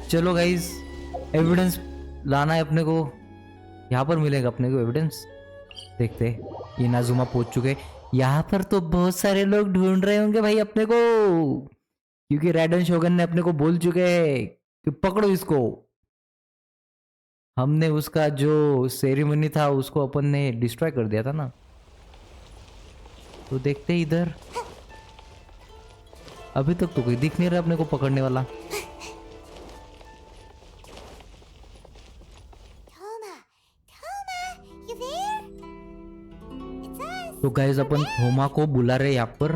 चलो guys, evidence लाना है अपने को। यहाँ पर मिलेगा अपने को एविडेंस। देखते हैं, इनाजुमा पहुंच चुके। यहाँ पर तो बहुत सारे लोग ढूंढ रहे होंगे भाई अपने को, क्योंकि रैडन शोगन ने अपने को बोल चुके हैं कि पकड़ो इसको। हमने उसका जो सेरेमनी था उसको अपन ने डिस्ट्रॉय कर दिया था ना। तो देखते हैं इधर, अभी तक तो कोई दिख नहीं रहा अपने को पकड़ने वाला। तो गाइस अपन थोमा को बुला रहे यहाँ पर।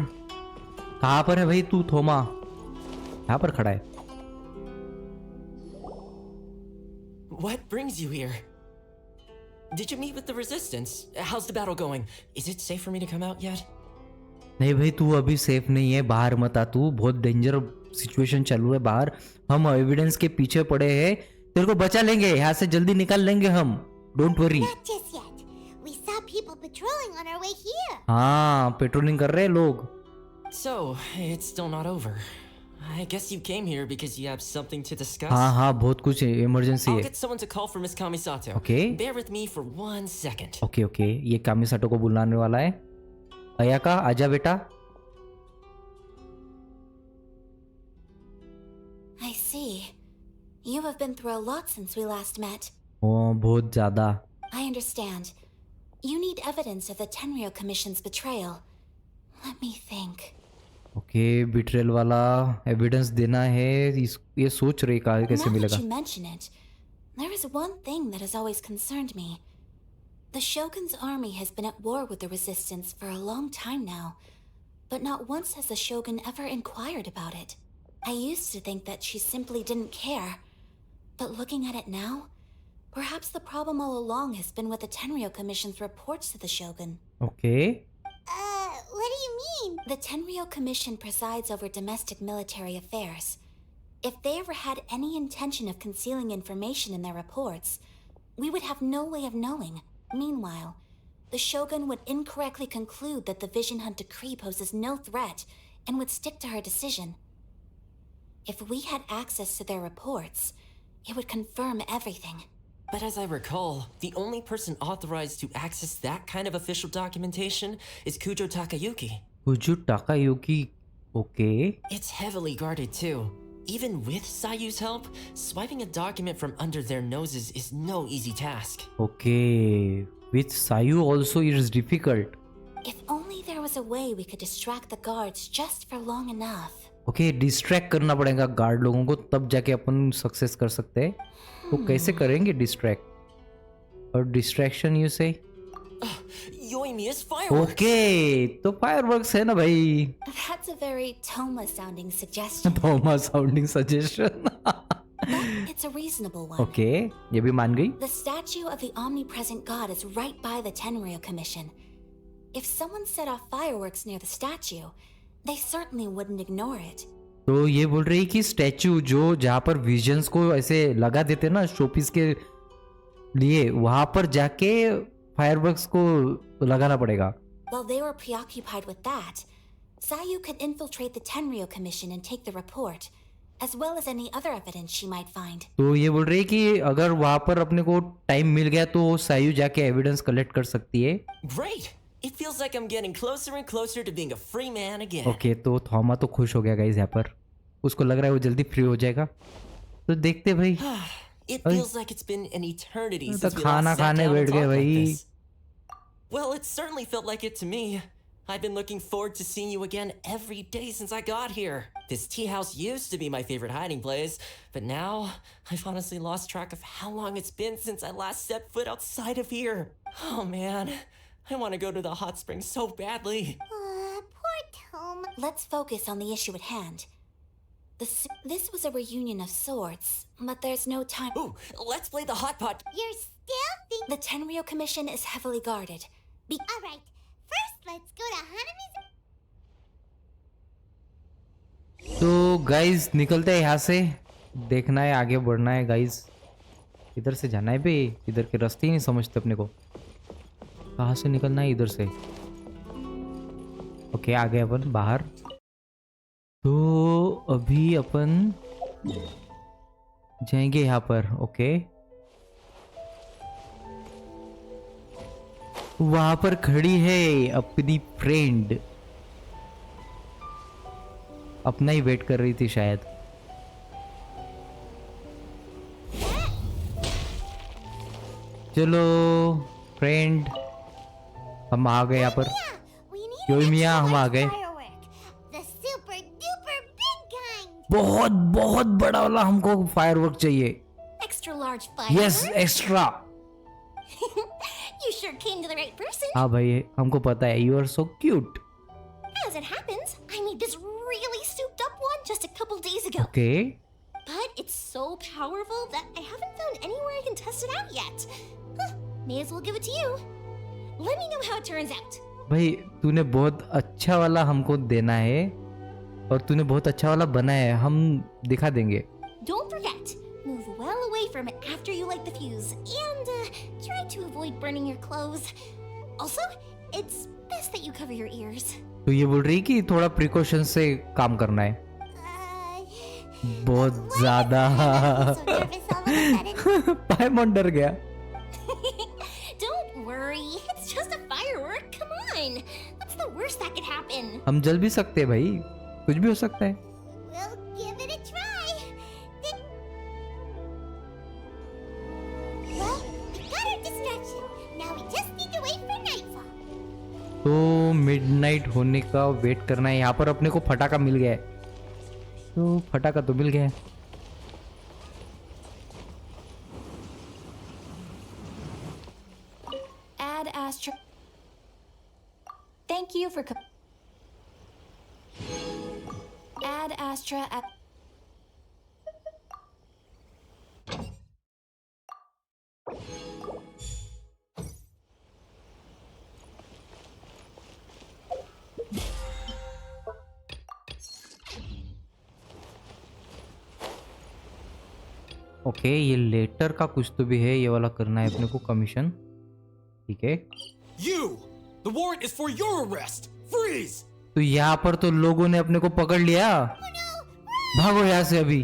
कहाँ पर है भाई तू थोमा? यहाँ पर खड़ा है। What brings you here? Did you meet with the resistance? How's the battle going? Is it safe for me to come out yet? नहीं भाई, तू अभी सेफ नहीं है, बाहर मत आ। तू बहुत डेंजर सिचुएशन चल रहा है बाहर। हम एविडेंस के पीछे पड़े हैं, तेरे को बचा लेंगे, यहाँ से जल्दी निकाल लेंगे हम। Don't worry. हाँ, पेट्रोलिंग कर रहे हैं लोग। So, it's still not over. I guess you came here because you have something to discuss. हाँ, बहुत कुछ इमरजेंसी है। I'll get someone to call for Miss Kamisato. Okay. Bear with me for 1 second. Okay, ये कामिसाटो को बुलाने वाला है। Ayaka आजा बेटा। I see. You have been through a lot since we last met. बहुत ज्यादा। I understand. You need evidence of the Tenryo Commission's betrayal. Let me think. Okay, betrayal वाला एविडेंस देना है। ये सोच रही का कैसे Now मिलेगा। that you mention it, there is one thing that has always concerned me. The Shogun's army has been at war with the resistance for a long time now, but not once has the Shogun ever inquired about it. I used to think that she simply didn't care, but looking at it now, perhaps the problem all along has been with the Tenryo Commission's reports to the Shogun. Okay, What do you mean? The Tenryo Commission presides over domestic military affairs. If they ever had any intention of concealing information in their reports, we would have no way of knowing. Meanwhile, the Shogun would incorrectly conclude that the Vision Hunt decree poses no threat and would stick to her decision. If we had access to their reports, it would confirm everything. But as I recall, the only person authorized to access that kind of official documentation is Kujo Takayuki. Kujo Takayuki. Okay, It's heavily guarded too. Even with Sayu's help, swiping a document from under their noses is no easy task. Okay, with Sayu also it is difficult. If only there was a way we could distract the guards just for long enough. Okay, distract करना पड़ेगा guard लोगों को, तब जाके अपन success कर सकते हैं। तो कैसे करेंगे डिस्ट्रैक्ट? और डिस्ट्रैक्शन यू से Yoimiya's fireworks! ओके, तो फायरवर्क्स है ना भाई। That's a very Toma-sounding suggestion. Toma sounding suggestion. But it's a reasonable one. Okay, ये भी मान गई। The statue of the omnipresent god is right by the Tenryo Commission. If someone set off fireworks near the statue, they certainly wouldn't ignore it. तो ये बोल रही कि statue जो जहाँ पर विजन्स को ऐसे लगा देते ना शोपीस के लिए, वहां पर जाके फायरवर्क्स को लगाना पड़ेगा। While they were preoccupied with that, Sayu could infiltrate the Tenryo Commission and take the report, as well as any other evidence she might find. तो ये बोल रही है कि अगर वहां पर अपने को टाइम मिल गया तो सायू जाके एविडेंस कलेक्ट कर सकती है। Great! It feels like I'm getting closer and closer to being a free man again. Okay, तो थॉमा तो खुश हो गया गाइस यहाँ पर। उसको लग रहा है वो जल्दी फ्री हो जाएगा। तो देखते भाई। It feels like it's been an eternity तो since we खाना last sat खाने down बैठ and गए talked like भाई। this. Well, it certainly felt like it to me. I've been looking forward to seeing you again every day since I got here. This tea house used to be my favorite hiding place, but now I've honestly lost track of how long it's been since I last set foot outside of here. Oh man, I want to go to the hot springs so badly. Poor Tom. Let's focus on the issue at hand. This was a reunion of sorts, but there's no time. Ooh, let's play the hot pot. You're still thinking the Tenryo Commission is heavily guarded. All right, first let's go to Hanami's. तो guys निकलते हैं यहाँ से। देखना है, आगे बढ़ना है गाइस। इधर से जाना है बे, इधर के रास्ते ही नहीं समझते अपने को। कहाँ से निकलना है? इधर से। ओके, आ गए अपन बाहर। तो अभी अपन जाएंगे यहाँ पर। ओके, वहां पर खड़ी है अपनी फ्रेंड, अपना ही वेट कर रही थी शायद। चलो फ्रेंड, हम आ गए यहाँ पर। We need योई an Mia, extra हम आ large गए। firework. The super duper big kind. बहुत बहुत बड़ा वाला हमको फायरवर्क चाहिए। Extra large yes, firework? Extra. You sure came to the right person. हाँ भाई, हमको पता है, you are so cute. As it happens, I made this really souped up one just a couple days ago. Okay, But it's so powerful that I haven't found anywhere I can test it out yet. Huh, may as well give it to you. Let me know how it turns out. भाई तूने बहुत अच्छा वाला हमको देना है, और तूने बहुत अच्छा वाला बनाया है, हम दिखा देंगे। Don't forget, move well away from it after you light the fuse, and try to avoid burning your clothes. Also, it's best that you cover your ears. तो ये बोल रही कि थोड़ा प्रिकॉशन से काम करना है। बहुत ज्यादा। So nervous all of a sudden. पायमोन डर गया। Don't worry, it's just a firework. Come on, what's the worst that could happen? हम जल भी सकते हैं भाई, कुछ भी हो सकता है। We'll give it a try. Well, we got our distraction. Now we just need to wait for nightfall. तो मिडनाइट होने का वेट करना है। यहाँ पर अपने को फटाका मिल गया है, तो फटाका तो मिल गया है। Add Astra. Thank you for. Add Astra at. Okay, ये लेटर का कुछ तो भी है, ये वाला करना है अपने को कमीशन। ठीक है, You! The warrant is for your arrest! Freeze! तो यहाँ पर तो लोगों ने अपने को पकड़ लिया। भागो यहाँ से अभी।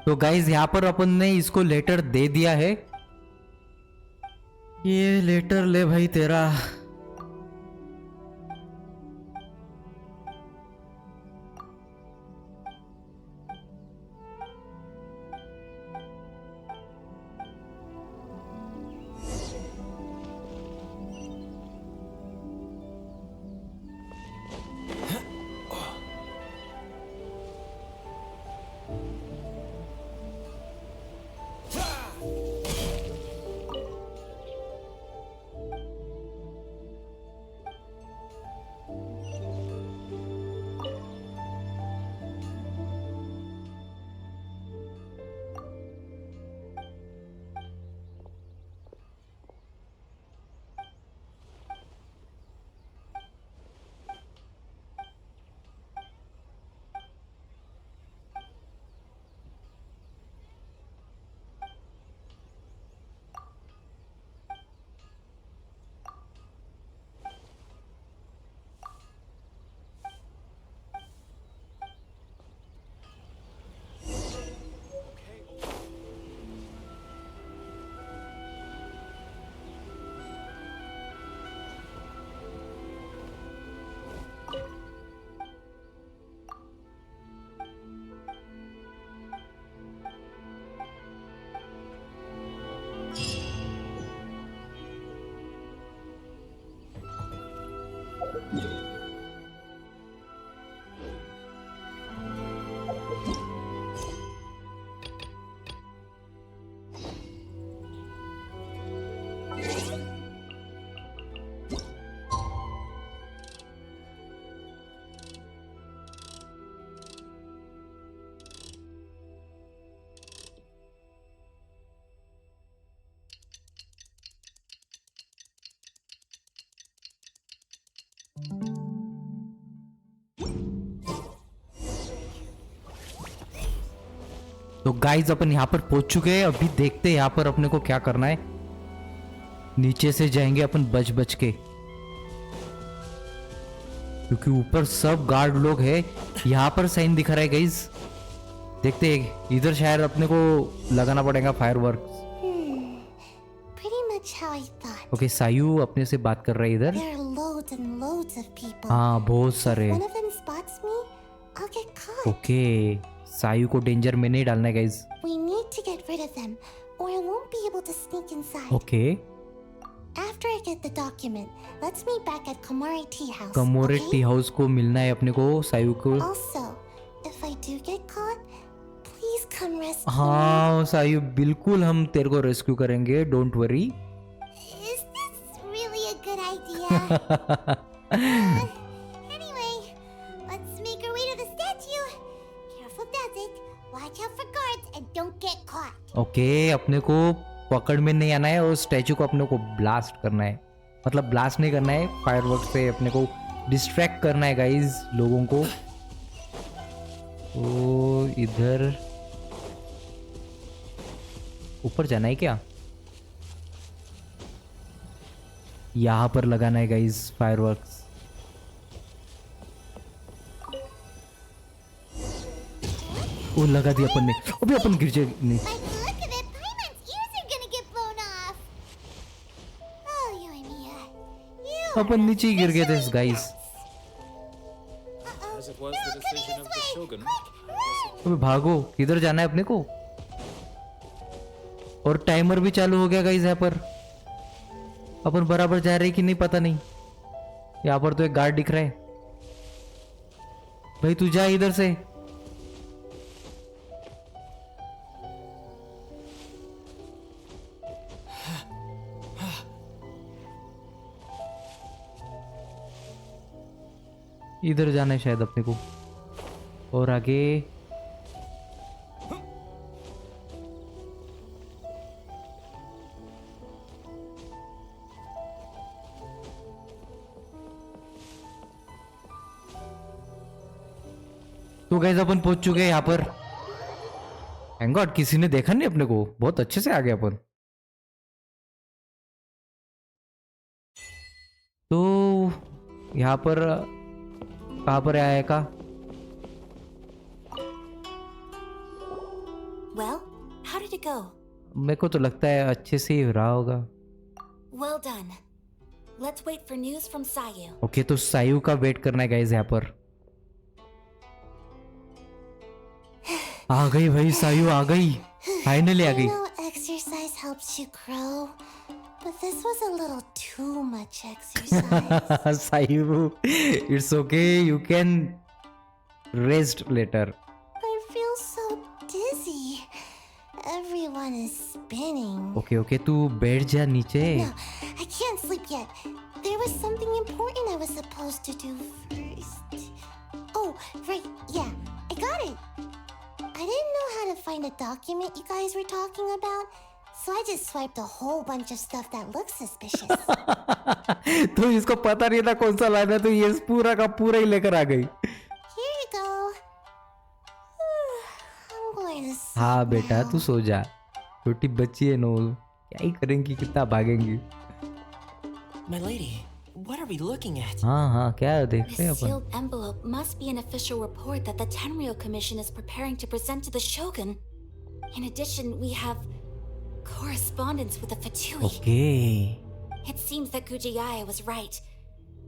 तो गाइज यहाँ पर अपन ने इसको लेटर दे दिया है। ये लेटर ले भाई तेरा। तो गाइज अपन यहाँ पर पहुंच चुके हैं। अभी देखते हैं यहाँ पर अपने को क्या करना है। नीचे से जाएंगे अपन बच बच के, क्योंकि ऊपर सब गार्ड लोग हैं। यहाँ पर साइन दिखा रहा है गाइज, देखते हैं। इधर शायद अपने को लगाना पड़ेगा fireworks. Pretty much how I thought. Okay, Sayu अपने से बात कर रहा है इधर। There are loads and loads of people. हाँ, बहुत सारे। One of them spots me, I'll get caught. Okay, Sayu को डेंजर में नहीं डालना है guys. We need to get rid of them, or I won't be able to sneak inside. Okay, After I get the document, let's meet back at Komore Tea House. कमोरे okay? Tea house को मिलना है अपने को, सायू को। Also, if I do get caught, please come rescue me. हाँ सायू, बिल्कुल हम तेरे को रेस्क्यू करेंगे, don't worry. Is this really a good idea? Anyway, let's make our way to the statue. Careful does it. Watch out for guards and don't get caught. Okay, अपने को पकड़ में नहीं आना है और स्टैचू को अपने को ब्लास्ट करना है। मतलब ब्लास्ट नहीं करना है, फायरवर्क से अपने को डिस्ट्रैक्ट करना है गाइज लोगों को। ओ इधर ऊपर जाना है क्या? यहाँ पर लगाना है गाइज फायरवर्क्स। वो लगा दिया अपन ने। अबे अपन गिर जाए नहीं। By the look of it, Paimon's ears are gonna get blown off. Oh, you and Mia. You upon are नीचे ही गिर गए थे guys. Uh-oh. As it was No, the coming decision this of the way. Shogun. Quick, run. अबे भागो, किधर जाना है अपने को? और टाइमर भी चालू हो गया गाइज यहाँ पर। अपन बराबर जा रहे हैं कि नहीं पता नहीं। यहाँ पर तो एक गार्ड दिख रहा है। भाई तू जा इधर से। इधर जाना है शायद अपने को, और आगे। तो गाइस अपन पहुंच चुके हैं यहाँ पर। थैंक गॉड किसी ने देखा नहीं अपने को, बहुत अच्छे से आ गए अपन। तो यहाँ पर कहाँ पर आया का? Well, how did it go? मेरे को तो लगता है अच्छे से ही रहा होगा। Well done. Let's wait for news from Sayu. Okay, तो सायू का वेट करना है गाइस यहाँ पर। आ गई भाई, सायू आ गई, फाइनली आ I गई। know exercise helps you grow, but this was a little too much exercise. सायू, it's okay, you can rest later. I feel so dizzy. Everyone is spinning. Okay okay, तू बैठ जा नीचे। No, I can't sleep yet. There was something important I was supposed to do first. Oh, right, yeah, I got it. I didn't know how to find a document you guys were talking about, so I just swiped a whole bunch of stuff that looks suspicious. तो इसको पता नहीं था कौन सा लाना, तो ये पूरा का पूरा ही लेकर आ गई। Here you go. I'm going to sleep हाँ बेटा, now. तू सो जा, छोटी बच्ची है नो, क्या ही करेंगी, कितना भागेंगी। My lady, what are we looking at? हाँ हाँ, क्या देखते हैं This upon? sealed envelope must be an official report that the Tenryou Commission is preparing to present to the Shogun. In addition, we have correspondence with the Fatui. Okay It seems that Gujiyaya was right.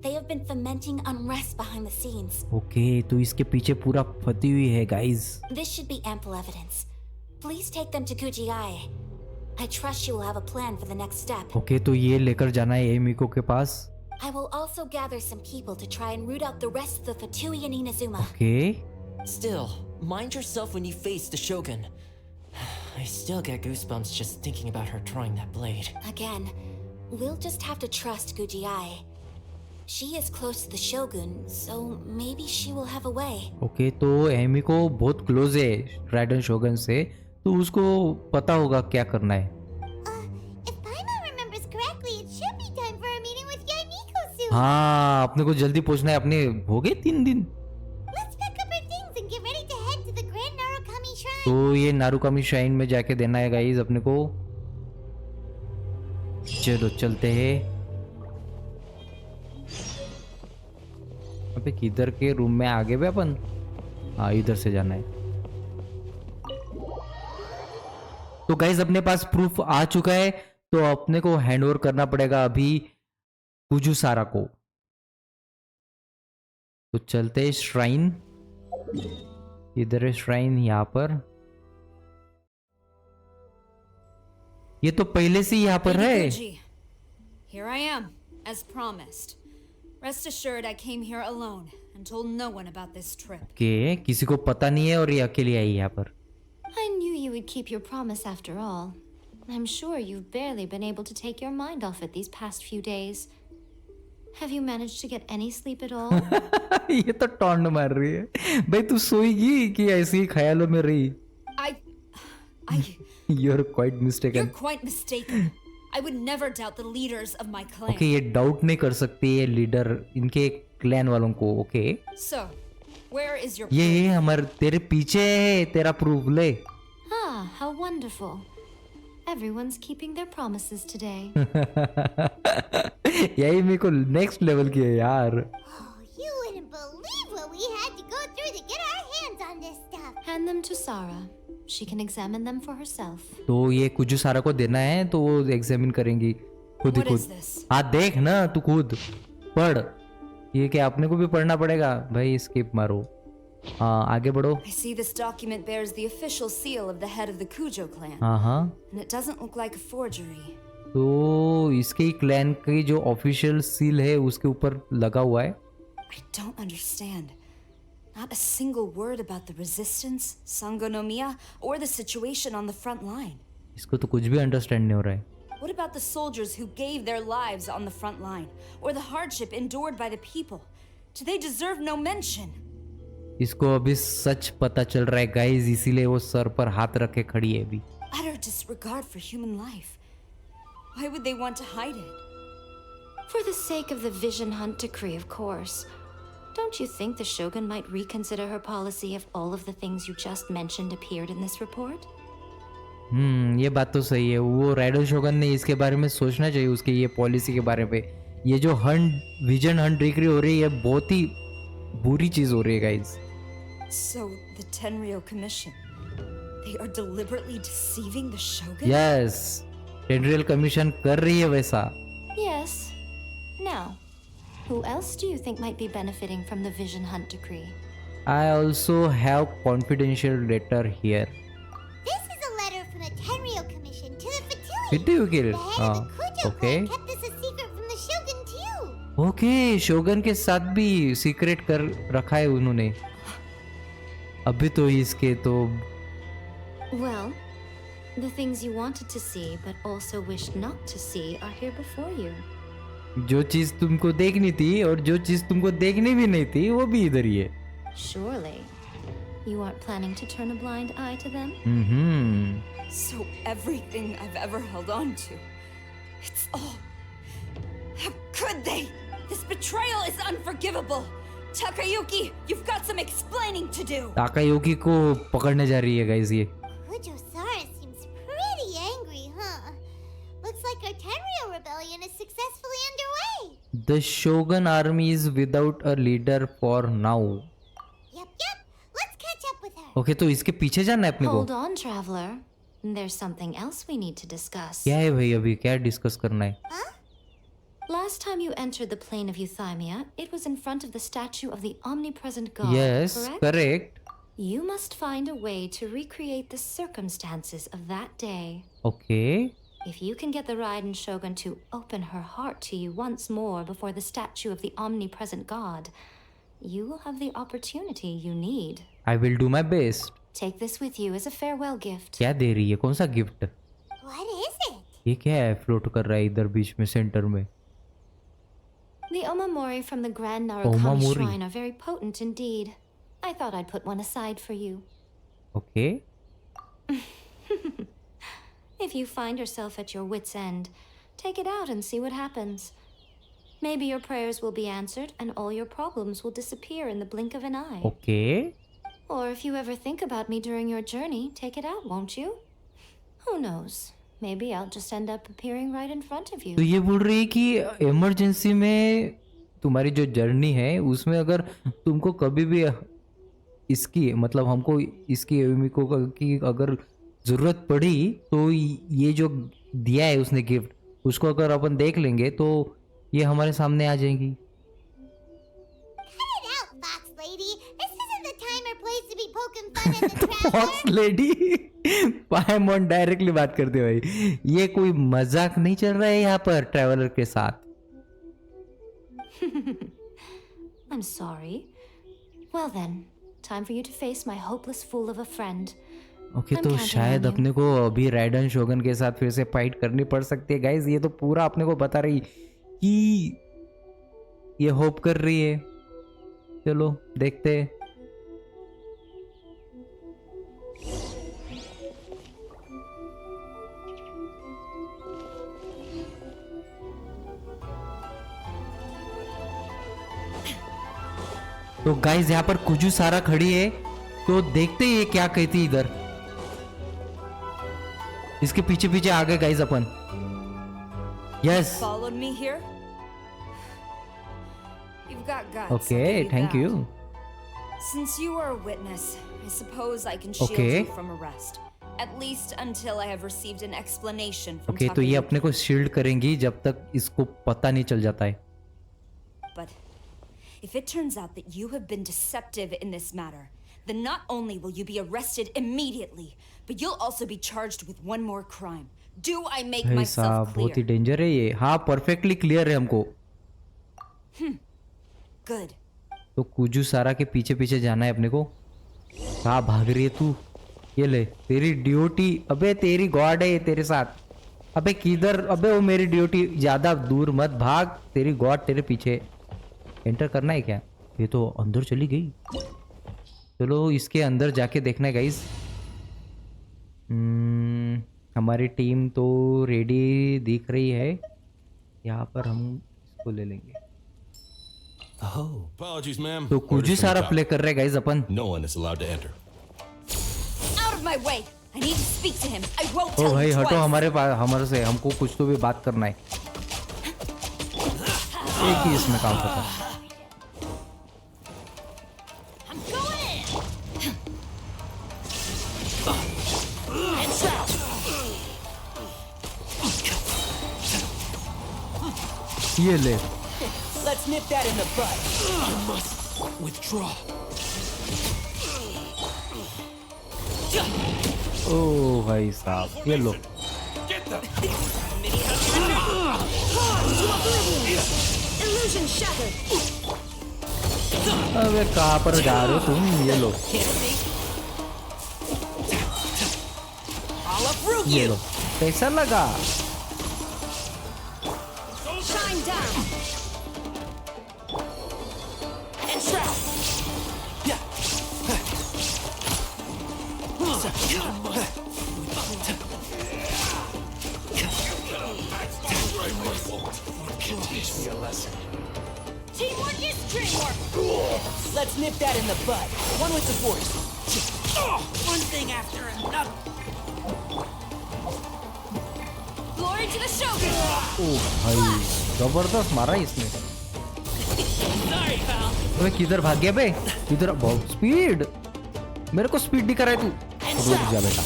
They have been fomenting unrest behind the scenes. Okay, तो इसके पीछे पूरा फती हुई है guys. This should be ample evidence. Please take them to Gujiyaya. I trust you will have a plan for the next step. Okay, तो ये लेकर जाना है एमिको के पास। I will also gather some people to try and root out the rest of the Fatui in Inazuma. Okay, Still, mind yourself when you face the Shogun. I still get goosebumps just thinking about her drawing that blade. Again, we'll just have to trust Gujiyai. She is close to the Shogun, so maybe she will have a way. Okay, तो Emco बहुत close है dragon शोगन से, तो उसको पता होगा क्या करना है। If Paimon remembers correctly, it should be time for a meeting with Yaimiko soon. हाँ, अपने को जल्दी पहुंचना है। अपने हो गए 3 दिन। Let's pack up our things and get ready to head to the Grand Narukami Shrine. तो ये नारुकामी श्राइन में जाके देना है गाइस अपने को। चलो चलते हैं। अबे किधर के रूम में आगे भी अपन? हाँ इधर से जाना है। तो गाइस अपने पास प्रूफ आ चुका है, तो अपने को हैंड ओवर करना पड़ेगा अभी कुजुसारा को। तो चलते हैं श्राइन। इधर है श्राइन, यहाँ पर। ये तो पहले से यहाँ पर है। Lady Guji, here I am, as promised. Rest assured I came here alone and told no one about this trip. Okay, किसी को पता नहीं है और ये अकेली आई यहाँ पर। I knew you would keep your promise after all. I'm sure you've barely been able to take your mind off it these past few days. Have you managed to get any sleep at all? ये तो taunt मार रही है। भाई तू सोएगी कि ऐसे ही ख्यालों में रही? I, You're quite mistaken. you're quite mistaken. I would never doubt the leaders of my clan. Okay, ये डाउट नहीं कर सकती ये लीडर इनके क्लैन वालों को। Okay, So, where is your ये हमारे तेरे पीछे है, तेरा प्रूफ ले। Ah, how wonderful. Everyone's keeping their promises today. यही मेरे को नेक्स्ट लेवल की है यार। Oh, you wouldn't believe what we had to go through to get our hands on this stuff. Hand them to Sarah. She can examine them for herself. तो ये कुजुसारा को देना है, तो वो एग्जामिन करेंगी खुद ही What is खुद। this? हाँ देख ना, तू खुद पढ़। ये क्या अपने को भी पढ़ना पड़ेगा? भाई स्किप मारो। हाँ आगे बढ़ो। I see this document bears the official seal of the head of the Kujo clan. हाँ हाँ, And it doesn't look like a forgery. तो इसके क्लैन की जो ऑफिशियल सील है उसके ऊपर लगा हुआ है। I don't understand. Not a single word about the resistance, Sangonomiya, or the situation on the front line. इसको तो कुछ भी अंडरस्टैंड नहीं हो रहा है। What about the soldiers who gave their lives on the front line, or the hardship endured by the people? Do they deserve no mention? इसको अभी सच पता चल रहा है गाइस, इसीलिए वो सर पर हाथ रख के खड़ी है अभी। Utter disregard for human life. Why would they want to hide it? For the sake of the Vision Hunt decree, of course. Don't you think the Shogun might reconsider her policy if all of the things you just mentioned appeared in this report? ये बात तो सही है। वो राइडो शोगन ने इसके बारे में सोचना चाहिए, उसके ये पॉलिसी के बारे में। ये जो विजन हंट डिक्री हो रही है, बहुत ही बुरी चीज हो रही है guys. So, the Tenryo Commission, they are deliberately deceiving the Shogun? Yes, Tenryou commission कर रही है वैसा। Yes. Now, who else do you think might be benefiting from the Vision Hunt decree? I also have confidential letter here. This is a letter from the Tenryo Commission to the Fatui. Did you kill? The head of the Kujo okay. clan kept this a secret from the Shogun too. Okay, shogun के साथ भी secret कर रखा है उन्होंने। अभी तो इसके तो Well, the things you wanted to see but also wished not to see are here before you. जो चीज तुमको देखनी थी और जो चीज तुमको देखनी भी नहीं थी वो भी इधर ही है। Surely. You aren't planning to turn a blind eye to them? So, everything I've ever held on to, it's all. How could they? This betrayal is unforgivable. Takayuki, you've got some explaining to do. ताकायोकी को पकड़ने जा रही है guys ये। Kujo-sara seems pretty angry, huh? Looks like our Tenryo rebellion is successfully underway. The Shogun army is without a leader for now. Yep. Let's catch up with her. Okay, तो इसके पीछे जाना है अपने को। Hold on, traveler. There's something else we need to discuss. क्या है भाई, अभी क्या डिस्कस करना है? Last time you entered the plane of Euthymia, it was in front of the statue of the omnipresent god, Yes, correct? correct. You must find a way to recreate the circumstances of that day. Okay. If you can get the Raiden Shogun to open her heart to you once more before the statue of the omnipresent god, you will have the opportunity you need. I will do my best. Take this with you as a farewell gift. क्या दे रही है, कौन सा gift? What is it? ये क्या है, float कर रहा है इधर बीच में सेंटर में? The Omamori from the Grand Narukami Omamori. Shrine are very potent indeed. I thought I'd put one aside for you. Okay. If you find yourself at your wit's end, take it out and see what happens. Maybe your prayers will be answered and all your problems will disappear in the blink of an eye. Okay. Or if you ever think about me during your journey, take it out, won't you? Who knows? Maybe I'll just end up appearing right in front of तो you. ये बोल रही है कि emergency में तुम्हारी जो journey है उसमें अगर तुमको कभी भी इसकी मतलब हमको इसकी एमी को की अगर जरूरत पड़ी तो ये जो दिया है उसने गिफ्ट उसको अगर अपन देख लेंगे तो ये हमारे सामने आ जाएंगी। Cut it out, Fox Lady. This isn't the time or place to be poking fun at the traveler. Fox lady Paimon directly बात करते भाई, ये कोई मजाक नहीं चल रहा है यहाँ पर ट्रैवलर के साथ। I'm sorry. Well then, time for you to face my hopeless fool of a friend. Okay I'm तो counting शायद on you. अपने को अभी राइडन शोगन के साथ फिर से फाइट करनी पड़ सकती है गाइज। ये तो पूरा अपने को बता रही कि ये होप कर रही है। चलो देखते हैं। तो गाइज यहाँ पर कुजू सारा खड़ी है तो देखते हैं ये क्या कहती इधर। इसके पीछे पीछे आ गए guys upon. Yes Followed me here? You've got guts. I'll okay give you thank that. You. Since you are a witness, I suppose I can shield Okay. you from arrest. At least until I have received an explanation from okay तो ये Takayuki. अपने को shield करेंगी जब तक इसको पता नहीं चल जाता है। But if it turns out that you have been deceptive in this matter, then not only will you be arrested immediately, but you'll also be charged with one more crime. Do I make भाई myself साहब बहुत ही clear? Danger है ये। हाँ perfectly clear है हमको। Good. तो कुजू सारा के पीछे पीछे जाना है अपने को। कहाँ भाग रही है तू? ये ले तेरी ड्यूटी। अबे तेरी गॉड है ये तेरे साथ। अबे किधर? अबे वो मेरी ड्यूटी। ज्यादा दूर मत भाग, तेरी गॉड तेरे पीछे। एंटर करना है क्या? ये तो अंदर चली गई। चलो इसके अंदर जाके देखना है गाइस। हमारी टीम तो रेडी दिख रही है। यहाँ पर हम इसको ले लेंगे। Oh, apologies, ma'am. तो कुछ Orders from सारा the top. प्ले कर रहे हैं guys upon. No one is allowed to enter. Out of my way! I need to speak to him. I won't oh tell भाई you हटो twice. हमारे पास, हमारे से हमको कुछ तो भी बात करना है। एक ही इसमें काम करता है। I'm going in. ये ले। Let's nip that in the bud. Withdraw. ओ भाई साहब ये लो। Get them. Illusion shattered. अबे कहाँ पर जा रहे हो तुम? ये लो Can't see. I'll uproot ये you. लो। कैसा लगा? Shine down. And trap. Teamwork is dreamwork. Let's nip that in the bud. One with the force. One thing after another. Glory to the Shogun. ओ भाई जबरदस्त मारा है इसने। Sorry, pal. अबे किधर भाग गया बे? किधर? बहुत स्पीड। मेरे को स्पीड दिखा रहा है तू। रुक जा बेटा।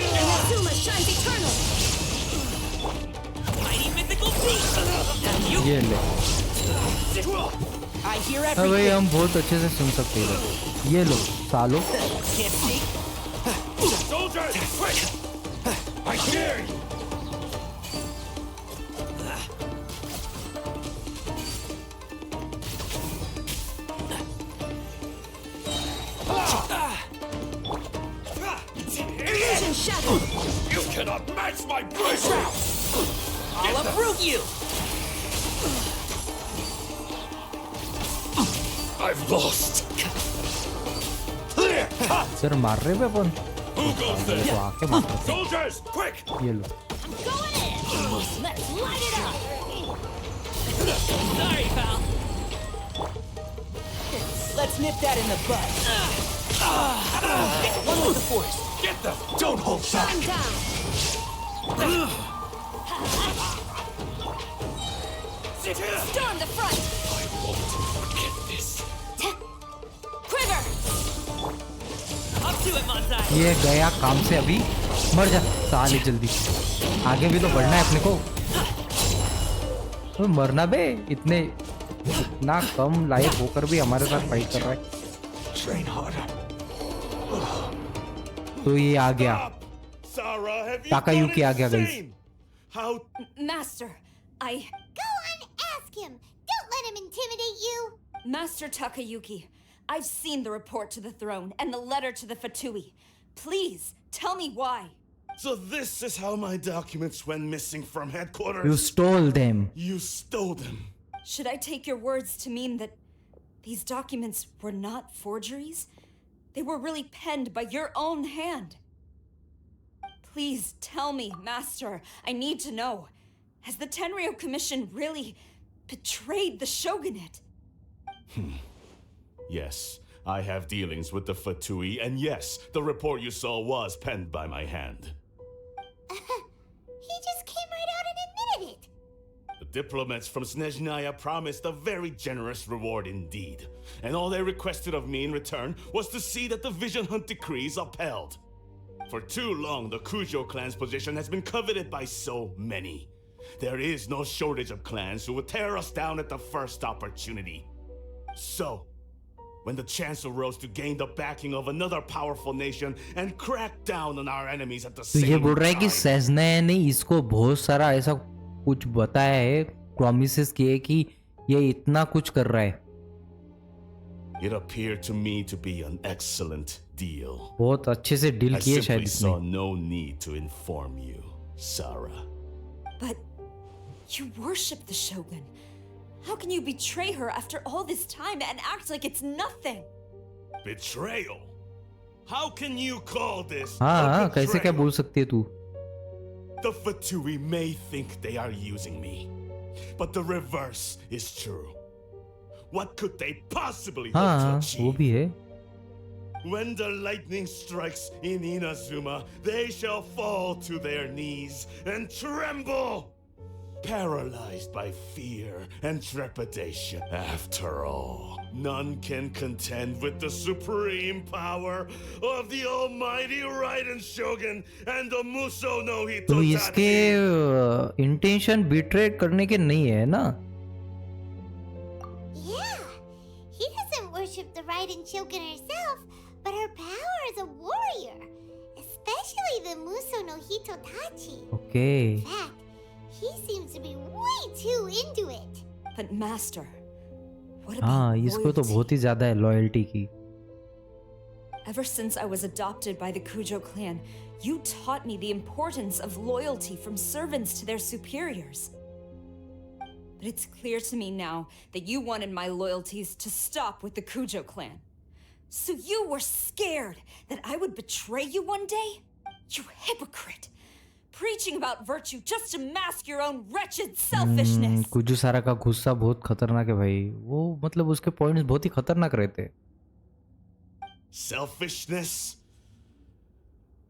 Inazuma shines eternal. Mighty mythical beast. ये ले। I hear हाँ भाई everything. हम बहुत अच्छे से सुन सकते हैं इधर। ये लो सालो। Can't see. Soldiers, quick! I dare you. Illusion shattered. You cannot match my bravery. I'll uproot you. I've lost. Sir मार रहे पे अपन। Who goes मेरे there? को आके मार रहे Soldiers, quick! थे। ये लो। Going in. Let's light it up. Sorry, pal. Let's nip that in the bud. One with the force. Get them! Don't hold back! I'm down. Storm the front. I won't forget this. Quiver. Up to it, Monsai. ये गया काम से अभी मर जा साले जल्दी आगे भी तो बढ़ना है अपने को तो मरना बे इतना कम लायक होकर भी हमारे साथ फाइट कर रहा है Train harder. तो ये आ गया Sarah, have you Takayuki gone आ गया guys insane? How Master, Go on, ask him. Don't let him intimidate you. Master Takayuki, I've seen the report to the throne and the letter to the Fatui. Please, tell me why. So this is how my documents went missing from headquarters? You stole them You stole them. Should I take your words to mean that these documents were not forgeries? They were really penned by your own hand. Please tell me, Master. I need to know. Has the Tenryo Commission really betrayed the shogunate? Yes, I have dealings with the Fatui, and yes, the report you saw was penned by my hand. He just came right out and admitted it. The diplomats from Snezhnaya promised a very generous reward indeed, and all they requested of me in return was to see that the Vision Hunt decree is upheld. For too long, the Kujo clan's position has been coveted by so many. There is no shortage of clans who would tear us down at the first opportunity. So, when the chance arose to gain the backing of another powerful nation and crack down on our enemies at the तो ये same बोल रहा है कि time, सेजने ने इसको बहुत सारा ऐसा कुछ बताया है प्रॉमिसेस किए कि ये इतना कुछ कर रहा है it appeared to me to be an excellent deal. बहुत अच्छे से डील I किए शायद simply इसने saw no need to inform you, Sarah. But you worship the Shogun. How can you betray her after all this time and act like it's nothing? Betrayal? How can you call this हाँ a कैसे क्या betrayal? बोल सकती है तू The Fatui may think they are using me, but the reverse is true. What could they possibly hope to हाँ वो achieve? भी है When the lightning strikes in Inazuma, they shall fall to their knees and tremble, paralyzed by fear and trepidation. After all, none can contend with the supreme power of the almighty Raiden Shogun and the Muso no तो इसके Hitotachi. Intention betray करने के नहीं है ना Yeah, he doesn't worship the Raiden Shogun herself, but her power as a warrior, especially the Muso no Hitotachi. Okay In fact, he seems to be way too into it. But Master, what हाँ about इसको तो loyalty? बहुत ही ज्यादा है loyalty की Ever since I was adopted by the Kujo clan, you taught me the importance of loyalty from servants to their superiors. But it's clear to me now that you wanted my loyalties to stop with the Kujo clan. So you were scared that I would betray you one day? You hypocrite! Preaching about virtue just to mask your own wretched selfishness! Kuju सारा का गुस्सा बहुत खतरनाक है भाई वो मतलब उसके पॉइंट्स बहुत ही खतरनाक रहते हैं Selfishness?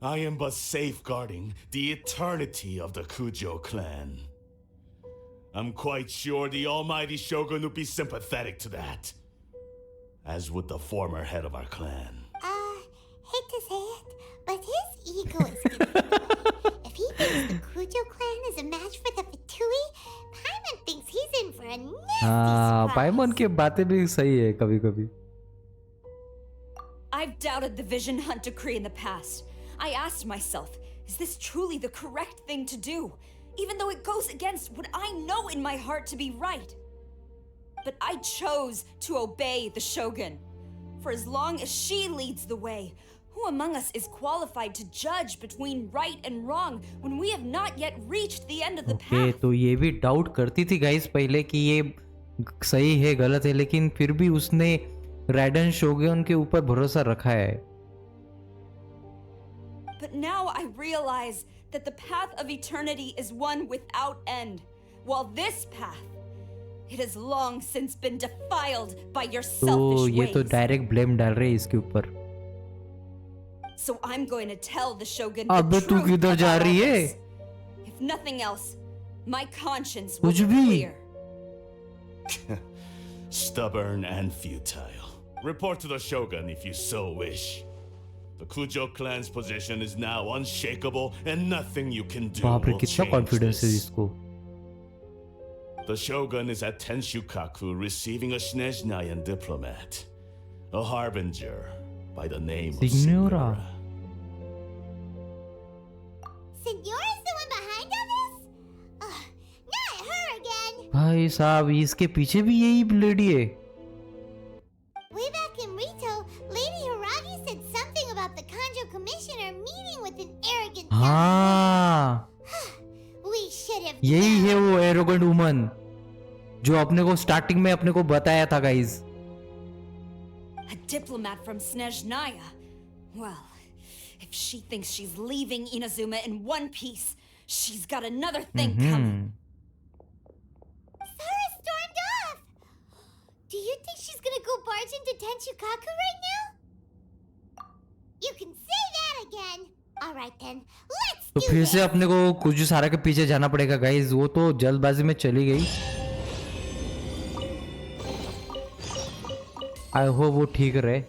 I am but safeguarding the eternity of the Kujo clan. I'm quite sure the almighty Shogun would be sympathetic to that, as would the former head of our clan. Hate to say it, but his ego is getting in the way. If he thinks the Kujo clan is a match for the Fatui, Paimon thinks he's in for a nasty हाँ surprise. पाइमन की बातें भी सही है कभी कभी I've doubted the Vision Hunt decree in the past. I asked myself, is this truly the correct thing to do? Even though it goes against what I know in my heart to be right. But I chose to obey the Shogun. For as long as she leads the way, who among us is qualified to judge between right and wrong when we have not yet reached the end of the okay path? तो ये भी doubt करती थी guys पहले कि ये सही है गलत है लेकिन फिर भी उसने राइडन शोगुन के ऊपर भरोसा रखा है But now I realize that the path of eternity is one without end, while this path, It has long since been defiled by your तो selfish ये तो ways. डायरेक्ट ब्लेम डाल रहे हैं इसके ऊपर। So I'm going to tell the Shogun अबे the तू truth किधर जा about रही all है? this. If nothing else, my conscience will कुछ be भी। clear. Stubborn and futile. Report to the Shogun if you so wish. The Kujo clan's position is now unshakable and nothing you can do बाप रे will कितना change confidence है this. इसको। The Shogun is at Tenshukaku receiving a Snezhnayan diplomat. A harbinger by the name of Signora. Signora. Signora's the one behind all this? Ugh, not her again. भाई साहब इसके पीछे भी यही lady है। Way back in Rito, Lady Hiragi said something about the Kanjo Commissioner meeting with an arrogant हाँ We should have यही known. है वो एरोगेंट वुमन जो अपने को स्टार्टिंग में अपने को बताया था guys. A diplomat from Snezhnaya. Well, if she thinks she's leaving Inazuma in one piece, she's got another thing coming. Sara stormed off. Do you think she's gonna go barge into Tenshukaku right now? You can say that again. All right then, let's तो do फिर this. से अपने को कुछ सारा के पीछे जाना पड़ेगा गाइस। वो तो जल्दबाजी में चली गई। आई होप वो ठीक रहे।